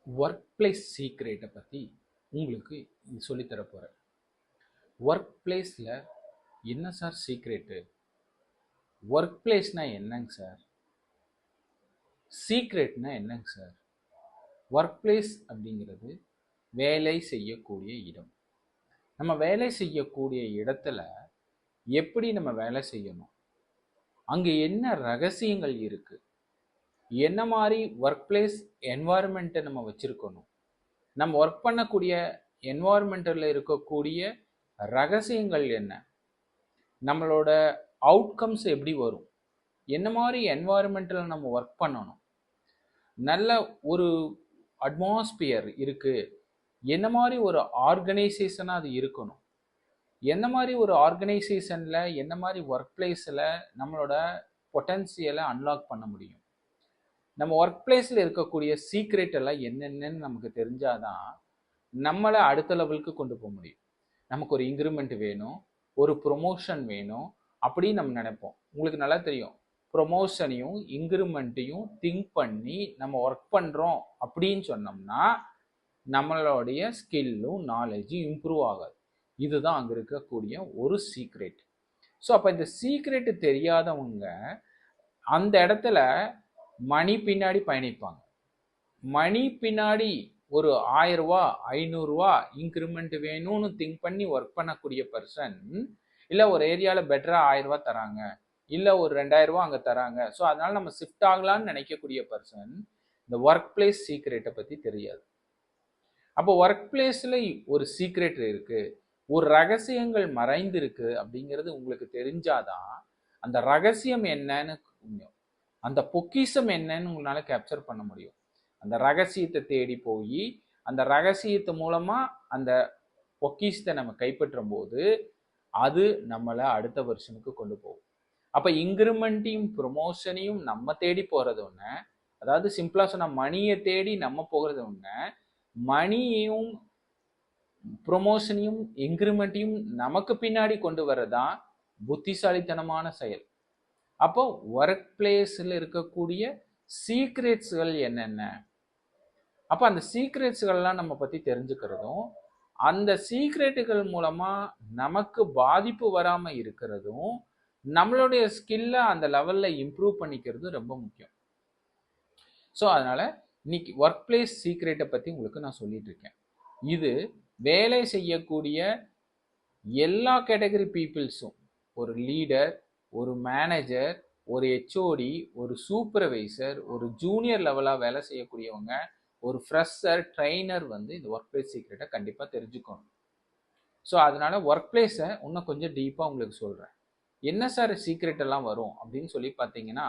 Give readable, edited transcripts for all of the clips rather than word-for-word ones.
Work place சீக்ரெட்டை பற்றி உங்களுக்கு சொல்லித்தர போகிறேன். ஒர்க் பிளேஸில் என்ன சார் சீக்ரெட்டு? ஒர்க் பிளேஸ்னால் என்னங்க சார்? சீக்ரெட்னா என்னங்க சார்? ஒர்க் பிளேஸ் அப்படிங்கிறது வேலை செய்யக்கூடிய இடம். நம்ம வேலை செய்யக்கூடிய இடத்துல எப்படி நம்ம வேலை செய்யணும், அங்கே என்ன ரகசியங்கள் இருக்குது, என்ன மாதிரி ஒர்க் பிளேஸ் என்வாயர்மெண்ட்டை நம்ம வச்சுருக்கணும், நம்ம ஒர்க் பண்ணக்கூடிய என்வாயர்மெண்ட்டில் இருக்கக்கூடிய ரகசியங்கள் என்ன, நம்மளோட அவுட்கம்ஸ் எப்படி வரும், என்ன மாதிரி என்வாயர்மெண்ட்டில் நம்ம ஒர்க் பண்ணணும், நல்ல ஒரு அட்மாஸ்பியர் இருக்குது, என்ன மாதிரி ஒரு ஆர்கனைசேஷனாக அது இருக்கணும், என்ன மாதிரி ஒரு ஆர்கனைசேஷனில் என்ன மாதிரி ஒர்க் பிளேஸில் நம்மளோட பொட்டன்சியலை அன்லாக் பண்ண முடியும், நம்ம ஒர்க் பிளேஸில் இருக்கக்கூடிய சீக்ரெட் எல்லாம் என்னென்னு நமக்கு தெரிஞ்சாதான் நம்மளை அடுத்த லெவலுக்கு கொண்டு போக முடியும். நமக்கு ஒரு இன்க்ரிமெண்ட் வேணும், ஒரு ப்ரொமோஷன் வேணும் அப்படின்னு நம்ம நினைப்போம். உங்களுக்கு நல்லா தெரியும், ப்ரொமோஷனையும் இன்க்ரிமெண்ட்டையும் திங்க் பண்ணி நம்ம ஒர்க் பண்ணுறோம் அப்படின்னு சொன்னோம்னா நம்மளுடைய ஸ்கில்லும் நாலேஜும் இம்ப்ரூவ் ஆகாது. இதுதான் அங்கே இருக்கக்கூடிய ஒரு சீக்ரெட். ஸோ அப்போ இந்த சீக்ரெட்டு தெரியாதவங்க அந்த இடத்துல மணி பின்னாடி பயணிப்பாங்க. மணி பின்னாடி ஒரு 1000 ரூபா 500 ரூபா இன்க்ரிமெண்ட் வேணும்னு திங்க் பண்ணி ஒர்க் பண்ணக்கூடிய பர்சன், இல்லை ஒரு ஏரியாவில் பெட்டராக 1000 ரூபா தராங்க, இல்லை ஒரு 2000 ரூபா அங்கே தராங்க, ஸோ அதனால நம்ம ஷிஃப்ட் ஆகலான்னு நினைக்கக்கூடிய பர்சன் இந்த ஒர்க் பிளேஸ் சீக்ரெட்டை பற்றி தெரியாது. அப்போ ஒர்க் பிளேஸில் ஒரு சீக்ரெட் இருக்கு, ஒரு ரகசியங்கள் மறைந்து இருக்கு அப்படிங்கிறது உங்களுக்கு தெரிஞ்சாதான் அந்த ரகசியம் என்னன்னு, அந்த பொக்கிஷம் என்னன்னு உங்களால கேப்சர் பண்ண முடியும். அந்த ரகசியத்தை தேடி போய் அந்த ரகசியத்து மூலமா அந்த பொக்கிஷத்தை நம்ம கைப்பற்றும் போது அது நம்மளை அடுத்த வருஷனுக்கு கொண்டு போகும். அப்ப இன்க்ரிமெண்ட்டையும் ப்ரொமோஷனையும் நம்ம தேடி போறது ஒண்ணு, அதாவது சிம்பிளா சொன்னா மணியை தேடி நம்ம போகிறது ஒண்ணு, மணியையும் ப்ரொமோஷனையும் இன்க்ரிமெண்ட்டையும் நமக்கு பின்னாடி கொண்டு வரதான் புத்திசாலித்தனமான செயல். அப்போ ஒர்க் பிளேஸில் இருக்கக்கூடிய சீக்ரெட்ஸ்கள் என்னென்ன, அப்போ அந்த சீக்ரெட்ஸ்கள்லாம் நம்ம பற்றி தெரிஞ்சுக்கிறதும், அந்த சீக்ரெட்டுகள் மூலமாக நமக்கு பாதிப்பு வராமல் இருக்கிறதும், நம்மளுடைய ஸ்கில்லை அந்த லெவலில் இம்ப்ரூவ் பண்ணிக்கிறதும் ரொம்ப முக்கியம். ஸோ அதனால் இன்னைக்கு ஒர்க் பிளேஸ் சீக்ரெட்டை பற்றி உங்களுக்கு நான் சொல்லிட்டு இருக்கேன். இது வேலை செய்யக்கூடிய எல்லா கேட்டகரி பீப்புள்ஸும், ஒரு லீடர், ஒரு மேனேஜர், ஒரு ஹெச்ஓடி, ஒரு சூப்பர்வைசர், ஒரு ஜூனியர் லெவலாக வேலை செய்யக்கூடியவங்க, ஒரு ஃப்ரெஷர், ட்ரெயினர் இந்த ஒர்க் பிளேஸ் சீக்ரெட்டை கண்டிப்பாக தெரிஞ்சுக்கணும். ஸோ அதனால ஒர்க் பிளேஸை இன்னும் கொஞ்சம் டீப்பாக உங்களுக்கு சொல்கிறேன். என்ன சார் சீக்ரெட் எல்லாம் வரும் அப்படின்னு சொல்லி பார்த்தீங்கன்னா,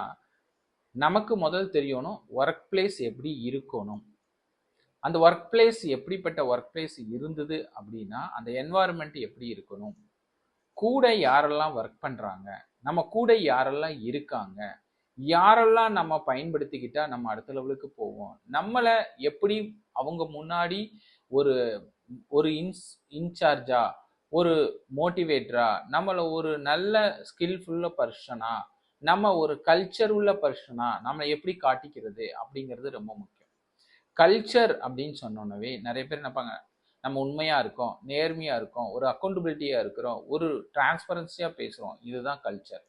நமக்கு முதல் தெரியணும் ஒர்க் பிளேஸ் எப்படி இருக்கணும், அந்த ஒர்க் பிளேஸ் எப்படிப்பட்ட ஒர்க் பிளேஸ் இருந்தது அப்படின்னா அந்த என்வாயர்மெண்ட் எப்படி இருக்கணும், கூட யாரெல்லாம் ஒர்க் பண்ணுறாங்க, நம்ம கூட யாரெல்லாம் இருக்காங்க, யாரெல்லாம் நம்ம பயன்படுத்திக்கிட்டா நம்ம அடுத்த லெவலுக்கு போவோம், நம்மளை எப்படி அவங்க முன்னாடி ஒரு ஒரு இன்சார்ஜா, ஒரு மோட்டிவேட்டரா, நம்மளை ஒரு நல்ல ஸ்கில்ஃபுல்ல பர்சனா, நம்ம ஒரு கல்ச்சர் உள்ள பர்சனா நம்மளை எப்படி காட்டிக்கிறது அப்படிங்கிறது ரொம்ப முக்கியம். கல்ச்சர் அப்படின்னு சொன்னோன்னவே நிறைய பேர் நினைப்பாங்க, நம்ம உண்மையா இருக்கோம், நேர்மையா இருக்கோம், ஒரு அக்கௌண்டபிலிட்டியா இருக்கிறோம், ஒரு டிரான்ஸ்பரன்சியா பேசுறோம், இதுதான் கல்ச்சர்.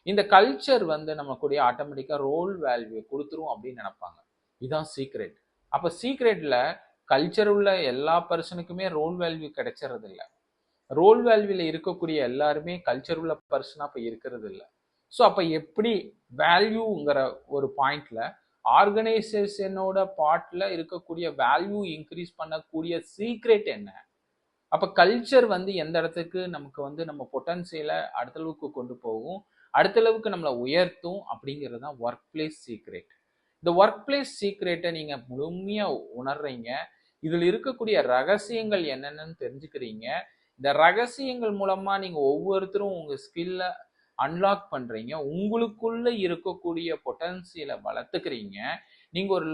இந்த கல்ச்சர் நம்ம கூட ஆட்டோமேட்டிக்கா ரோல் வேல்யூ கொடுத்துரும் அப்படின்னு நினைப்பாங்க. இதுதான் சீக்ரெட். அப்ப சீக்ரெட்ல கல்ச்சர் உள்ள எல்லா பர்சனுக்குமே ரோல் வேல்யூ கிடைச்சறது இல்லை. ரோல் வேல்யூல இருக்கக்கூடிய எல்லாருமே கல்ச்சர் உள்ள பர்சனா அப்ப இருக்கிறது இல்லை. ஸோ அப்ப எப்படி வேல்யூங்கிற ஒரு பாயிண்ட்ல ஆர்கனைசேஷனோட பார்ட்ல இருக்கக்கூடிய வேல்யூ இன்க்ரீஸ் பண்ணக்கூடிய சீக்ரெட் என்ன, அப்ப கல்ச்சர் எந்த இடத்துக்கு நமக்கு நம்ம பொட்டன்சியலை அடுத்த அளவுக்கு கொண்டு போகும், அடுத்த அளவுக்கு நம்மளை உயர்த்தும் அப்படிங்கிறது தான் ஒர்க் பிளேஸ் சீக்ரெட். இந்த ஒர்க் பிளேஸ் சீக்ரெட்டை நீங்க முழுமையா உணர்றீங்க, இதில் இருக்கக்கூடிய ரகசியங்கள் என்னென்னு தெரிஞ்சுக்கிறீங்க, இந்த ரகசியங்கள் மூலமா நீங்க ஒவ்வொருத்தரும் உங்க ஸ்கில்ல அன்லாக் பண்றீங்க, உங்களுக்குள்ள இருக்கக்கூடிய பொட்டன்சியலை வளர்த்துக்கிறீங்க, நீங்க ஒரு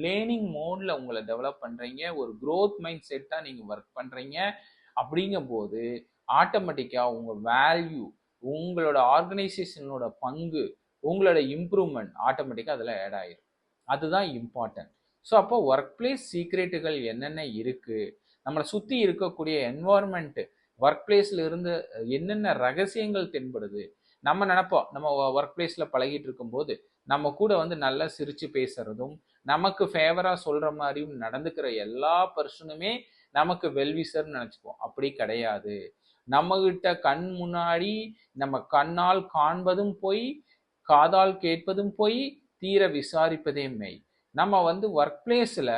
லேர்னிங் மோட்ல உங்களை டெவலப் பண்றீங்க, ஒரு க்ரோத் மைண்ட் செட்டா நீங்க ஒர்க் பண்றீங்க. அப்படிங்கும் போது ஆட்டோமேட்டிக்கா உங்க வேல்யூ, உங்களோட ஆர்கனைசேஷனோட பங்கு, உங்களோட இம்ப்ரூவ்மெண்ட் ஆட்டோமேட்டிக்கா அதுல ஆட் ஆயிரும். அதுதான் இம்பார்ட்டன்ட். ஸோ அப்போ ஒர்க் பிளேஸ் சீக்ரெட்டுகள் என்னென்ன இருக்கு, நம்மளை சுற்றி இருக்கக்கூடிய என்வாயர்மெண்ட், ஒர்க் பிளேஸ்ல இருந்து என்னென்ன ரகசியங்கள் தென்படுது. நம்ம நினைப்போம் நம்ம ஒர்க் பிளேஸ்ல பழகிட்டு இருக்கும்போது நம்ம கூட வந்து நல்லா சிரிச்சு பேசுறதும், நமக்கு ஃபேவரா சொல்ற மாதிரியும் நடந்துக்கிற எல்லா பர்சனுமே நமக்கு வெல்விசர்னு நினைச்சுப்போம். அப்படி கிடையாது. நம்ம கிட்ட கண் முன்னாடி நம்ம கண்ணால் காண்பதும் பொய், காதால் கேட்பதும் பொய், தீர விசாரிப்பதே மெய். நம்ம வந்து ஒர்க் பிளேஸ்ல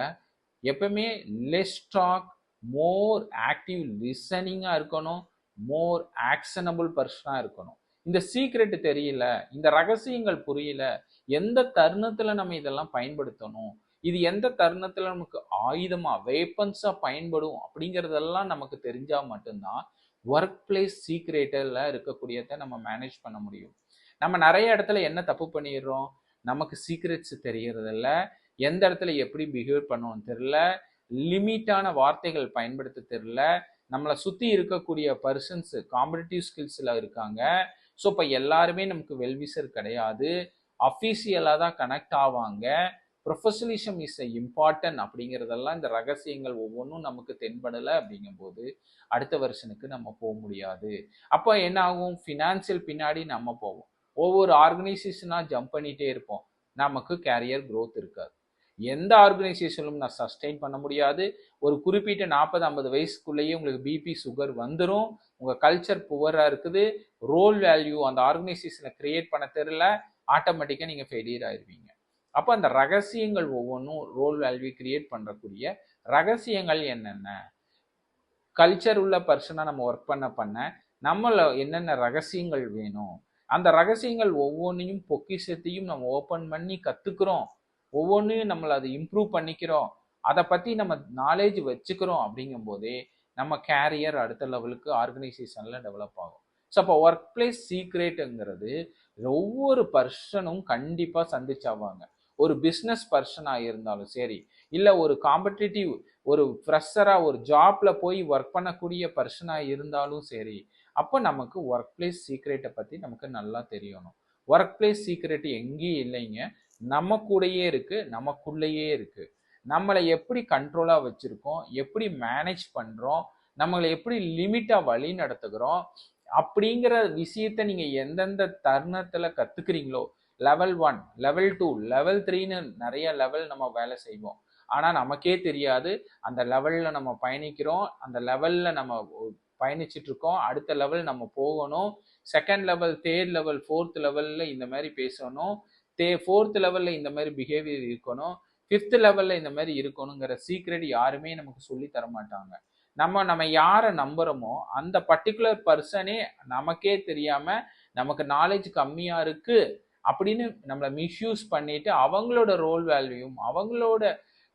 எப்பவுமே லெஸ் டாக், மோர் ஆக்டிவ் லிசனிங்கா இருக்கணும், மோர் ஆக்ஷனபிள் பர்சனா இருக்கணும். இந்த சீக்ரெட் தெரியல, இந்த ரகசியங்கள் புரியல, எந்த தருணத்துல நம்ம இதெல்லாம் பயன்படுத்தணும், இது எந்த தருணத்துல நமக்கு ஆயுதமா வேப்பன்ஸா பயன்படும் அப்படிங்கிறதெல்லாம் நமக்கு தெரிஞ்சா மட்டும்தான் ஒர்க் பிளேஸ் சீக்ரெட்ல இருக்கக்கூடியதை நம்ம மேனேஜ் பண்ண முடியும். நம்ம நிறைய இடத்துல என்ன தப்பு பண்ணிடுறோம், நமக்கு சீக்ரெட்ஸ் தெரியறதில்ல, எந்த இடத்துல எப்படி பிஹேவ் பண்ணணும்னு தெரியல, லிமிட்டான வார்த்தைகள் பயன்படுத்த தெரியல, நம்மளை சுற்றி இருக்கக்கூடிய பர்சன்ஸ் காம்படிட்டிவ் ஸ்கில்ஸில் இருக்காங்க. ஸோ இப்போ எல்லாருமே நமக்கு வெல்விசர் கிடையாது, அஃபீஷியலாக தான் கனெக்ட் ஆவாங்க. ப்ரொஃபஷனலிசம் இஸ் இம்பார்ட்டன்ட் அப்படிங்கிறதெல்லாம் இந்த ரகசியங்கள் ஒவ்வொன்றும் நமக்கு தென்படலை அப்படிங்கும்போது அடுத்த வருஷனுக்கு நம்ம போக முடியாது. அப்போ என்ன ஆகும், ஃபினான்சியல் பின்னாடி நம்ம போவோம், ஒவ்வொரு ஆர்கனைசேஷனாக ஜம்ப் பண்ணிகிட்டே இருப்போம், நமக்கு கேரியர் க்ரோத் இருக்காது. எந்த ஆர்கனைசேஷனும் நான் சஸ்டெயின் பண்ண முடியாது. ஒரு குறிப்பிட்ட 40-50 வயசுக்குள்ளேயே உங்களுக்கு பிபி சுகர் வந்துடும். உங்கள் கல்ச்சர் புவராக இருக்குது, ரோல் வேல்யூ அந்த ஆர்கனைசேஷனை கிரியேட் பண்ண தெரியல, ஆட்டோமேட்டிக்காக நீங்கள் ஃபெயிலியர் ஆயிடுவீங்க. அப்போ அந்த ரகசியங்கள் ஒவ்வொன்றும் ரோல் வேல்யூ கிரியேட் பண்ணக்கூடிய ரகசியங்கள் என்னென்ன, கல்ச்சர் உள்ள பர்சனாக நம்ம ஒர்க் பண்ண நம்மள என்னென்ன ரகசியங்கள் வேணும், அந்த ரகசியங்கள் ஒவ்வொன்றையும் பொக்கிஷத்தையும் நம்ம ஓப்பன் பண்ணி கற்றுக்குறோம், ஒவ்வொன்றையும் நம்மளை அதை இம்ப்ரூவ் பண்ணிக்கிறோம், அதை பற்றி நம்ம நாலேஜ் வச்சுக்கிறோம். அப்படிங்கும் போதே நம்ம கேரியர் அடுத்த லெவலுக்கு ஆர்கனைசேஷனில் டெவலப் ஆகும். ஸோ அப்போ ஒர்க் பிளேஸ் சீக்ரெட்டுங்கிறது ஒவ்வொரு பர்சனும் கண்டிப்பாக சந்திச்சாவாங்க. ஒரு பிஸ்னஸ் பர்சனாக இருந்தாலும் சரி, இல்லை ஒரு காம்படிட்டிவ் ஒரு ஃப்ரெஷராக ஒரு ஜாப்ல போய் ஒர்க் பண்ணக்கூடிய பர்சனாக இருந்தாலும் சரி, அப்போ நமக்கு ஒர்க் பிளேஸ் சீக்ரெட்டை பற்றி நமக்கு நல்லா தெரியணும். ஒர்க் பிளேஸ் சீக்ரெட் எங்கேயும் இல்லைங்க, நம்ம கூடயே இருக்கு, நமக்குள்ளேயே இருக்கு. நம்மளை எப்படி கண்ட்ரோலா வச்சிருக்கோம், எப்படி மேனேஜ் பண்றோம், நம்மளை எப்படி லிமிட்டா வழி நடத்துகிறோம் அப்படிங்கிற விஷயத்த நீங்க எந்தெந்த தருணத்துல கத்துக்கிறீங்களோ, லெவல் 1, லெவல் 2, லெவல் 3ன்னு நிறைய லெவல் நம்ம வேலை செய்வோம். ஆனா நமக்கே தெரியாது அந்த லெவல்ல நம்ம பயணிக்கிறோம், அந்த லெவல்ல நம்ம பயணிச்சுட்டு இருக்கோம், அடுத்த லெவல் நம்ம போகணும், second level, third level, fourth லெவல்ல இந்த மாதிரி பேசணும், ஃபோர்த் லெவல்ல இந்த மாதிரி பிஹேவியர் இருக்கணும், ஃபிஃப்த் லெவல்ல இந்த மாதிரி இருக்கணுங்கிற சீக்ரெட் யாருமே நமக்கு சொல்லி தர மாட்டாங்க. நம்ம யாரை நம்புறோமோ அந்த பர்டிகுலர் பர்சனே நமக்கே தெரியாம நமக்கு நாலேஜ் கம்மியா இருக்கு அப்படின்னு நம்மளை மிஸ்யூஸ் பண்ணிட்டு அவங்களோட ரோல் வேல்யூயும் அவங்களோட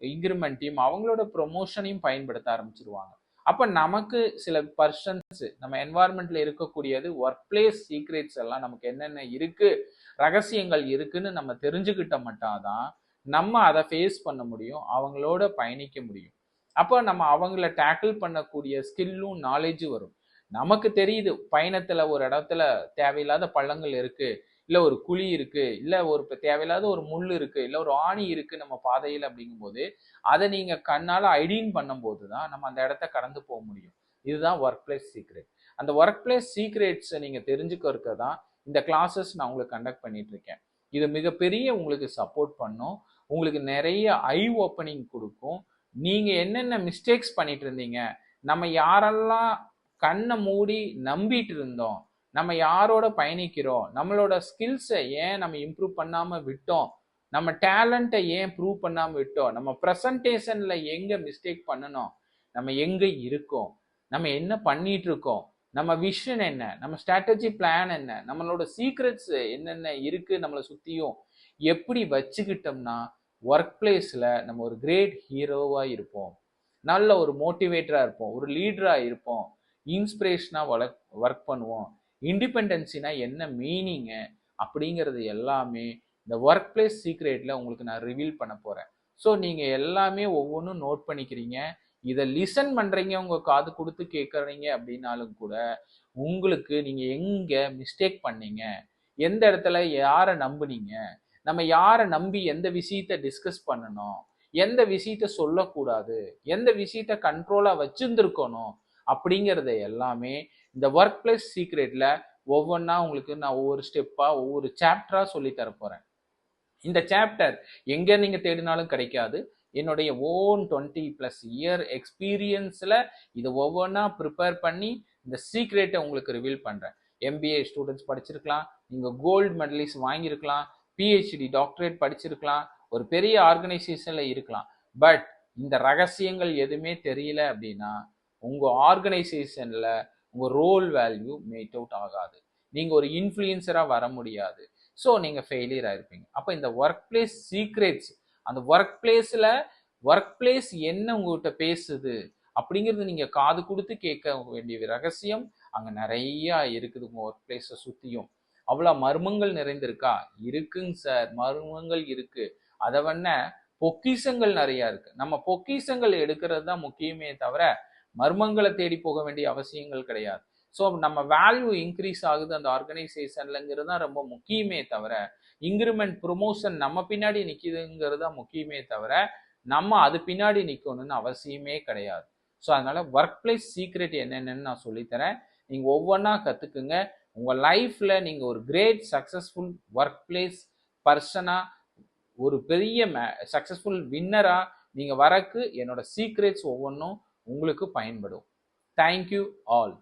இன்க்ரிமெண்ட்டையும் அவங்களோட ப்ரொமோஷனையும் பயன்படுத்த ஆரம்பிச்சிருவாங்க. அப்ப நமக்கு சில பர்சன்ஸ் நம்ம என்வாயர்மெண்ட்ல இருக்கக்கூடியது ஒர்க் பிளேஸ் சீக்ரெட்ஸ் எல்லாம் நமக்கு என்னென்ன இருக்கு, ரகசியங்கள் இருக்குன்னு நம்ம தெரிஞ்சுக்கிட்ட மட்டும்தான் நம்ம அதை ஃபேஸ் பண்ண முடியும், அவங்களோட பயணிக்க முடியும். அப்போ நம்ம அவங்கள டேக்கிள் பண்ணக்கூடிய ஸ்கில்லும் நாலேஜும் வரும். நமக்கு தெரியுது பயணத்துல ஒரு இடத்துல தேவையில்லாத பள்ளங்கள் இருக்கு, இல்லை ஒரு குழி இருக்கு, இல்லை ஒரு தேவையில்லாத ஒரு முள் இருக்கு, இல்லை ஒரு ஆணி இருக்கு நம்ம பாதையில் அப்படிங்கும்போது அதை நீங்க கண்ணால ஐடென்டிஃபை பண்ணும்போது தான் நம்ம அந்த இடத்த கடந்து போக முடியும். இதுதான் ஒர்க் பிளேஸ் சீக்ரெட். அந்த ஒர்க் பிளேஸ் சீக்ரெட்ஸை நீங்க தெரிஞ்சுக்கிறதுக்கு தான் இந்த கிளாஸஸ் நான் உங்களுக்கு கண்டக்ட் பண்ணிட்டு இருக்கேன். இது மிகப்பெரிய உங்களுக்கு சப்போர்ட் பண்ணும், உங்களுக்கு நிறைய ஐ ஓப்பனிங் கொடுக்கும். நீங்க என்னென்ன மிஸ்டேக்ஸ் பண்ணிட்டு இருந்தீங்க, நம்ம யாரெல்லாம் கண்ணை மூடி நம்பிட்டு இருந்தோம், நம்ம யாரோட பயணிக்கிறோம், நம்மளோட ஸ்கில்ஸை ஏன் நம்ம இம்ப்ரூவ் பண்ணாம விட்டோம், நம்ம டேலண்ட்டை ஏன் ப்ரூவ் பண்ணாம விட்டோம், நம்ம ப்ரெசன்டேஷன்ல எங்க மிஸ்டேக் பண்ணணும், நம்ம எங்க இருக்கோம், நம்ம என்ன பண்ணிட்டு இருக்கோம், நம்ம விஷன் என்ன, நம்ம ஸ்ட்ராட்டஜி பிளான் என்ன, நம்மளோட சீக்ரெட்ஸ் என்னென்ன இருக்கு நம்மளை சுத்தியும், எப்படி வச்சுக்கிட்டோம்னா ஒர்க் பிளேஸ்ல நம்ம ஒரு கிரேட் ஹீரோவா இருப்போம், நல்ல ஒரு மோட்டிவேட்டரா இருப்போம், ஒரு லீடரா இருப்போம், இன்ஸ்பிரேஷனா ஒர்க் பண்ணுவோம். இண்டிபெண்டன்சினா என்ன மீனிங்கு அப்படிங்கிறது எல்லாமே இந்த ஒர்க் பிளேஸ் சீக்ரெட்ல உங்களுக்கு நான் ரிவீல் பண்ண போறேன். ஸோ நீங்க எல்லாமே ஒவ்வொன்றும் நோட் பண்ணிக்கிறீங்க, இதை லிசன் பண்றீங்க, உங்க காது கொடுத்து கேட்கறீங்க அப்படின்னாலும் கூட உங்களுக்கு நீங்க எங்க மிஸ்டேக் பண்ணீங்க, எந்த இடத்துல யாரை நம்புனீங்க, நம்ம யாரை நம்பி எந்த விஷயத்த டிஸ்கஸ் பண்ணணும், எந்த விஷயத்த சொல்லக்கூடாது, எந்த விஷயத்த கண்ட்ரோலா வச்சிருந்துருக்கணும் அப்படிங்கிறத எல்லாமே இந்த ஒர்க் பிளேஸ் சீக்ரெட்ல ஒவ்வொன்றா உங்களுக்கு நான் ஒவ்வொரு ஸ்டெப்பா ஒவ்வொரு சாப்டரா சொல்லி தரப்போறேன். இந்த சாப்டர் எங்க நீங்க தேடினாலும் கிடைக்காது. என்னுடைய ஓன் 20+ இயர் எக்ஸ்பீரியன்ஸ்ல இதை ஒவ்வொன்றா ப்ரிப்பேர் பண்ணி இந்த சீக்ரெட்டை உங்களுக்கு ரிவீல் பண்றேன். MBA ஸ்டூடெண்ட்ஸ் படிச்சிருக்கலாம், நீங்க கோல்டு மெடலிஸ்ட் வாங்கியிருக்கலாம், PhD டாக்டரேட் படிச்சிருக்கலாம், ஒரு பெரிய ஆர்கனைசேஷன்ல இருக்கலாம். பட் இந்த ரகசியங்கள் எதுவுமே தெரியல அப்படின்னா உங்க ஆர்கனைசேஷன்ல உங்க ரோல் வேல்யூ மேட் அவுட் ஆகாது, நீங்க ஒரு இன்ஃப்ளூயன்சரா வர முடியாது. ஸோ நீங்க ஃபெயிலியர் ஆயிருப்பீங்க. அப்போ இந்த ஒர்க் பிளேஸ் சீக்ரெட்ஸ், அந்த ஒர்க் பிளேஸ் என்ன உங்ககிட்ட பேசுது அப்படிங்கிறது நீங்க காது கொடுத்து கேட்க வேண்டிய ரகசியம் அங்க நிறைய இருக்குது. உங்க ஒர்க் பிளேஸை சுத்தியும் அவ்வளவு மர்மங்கள் நிறைந்திருக்கா? இருக்குங்க சார், மர்மங்கள் இருக்கு. அதை பொக்கிஷங்கள் நிறைய இருக்கு. நம்ம பொக்கிஷங்கள் எடுக்கிறது தான் முக்கியமே தவிர மர்மங்களை தேடி போக வேண்டிய அவசியங்கள் கிடையாது. ஸோ நம்ம வேல்யூ இன்க்ரீஸ் ஆகுது அந்த ஆர்கனைசேஷன்லங்கிறது தான் ரொம்ப முக்கியமே தவிர, இன்க்ரிமெண்ட் ப்ரொமோஷன் நம்ம பின்னாடி நிற்கிதுங்கிறது தான் முக்கியமே தவிர நம்ம அது பின்னாடி நிற்கணும்னு அவசியமே கிடையாது. ஸோ அதனால ஒர்க் பிளேஸ் சீக்ரெட் என்னென்னு நான் சொல்லித்தரேன். நீங்க ஒவ்வொன்றா கத்துக்குங்க. உங்க லைஃப்ல நீங்க ஒரு கிரேட் சக்சஸ்ஃபுல் ஒர்க் பிளேஸ் பர்சனா, ஒரு பெரிய சக்சஸ்ஃபுல் வின்னரா நீங்க வரக்கு என்னோட சீக்ரெட்ஸ் ஒவ்வொன்றும் உங்களுக்கு பயன்படும். Thank you all.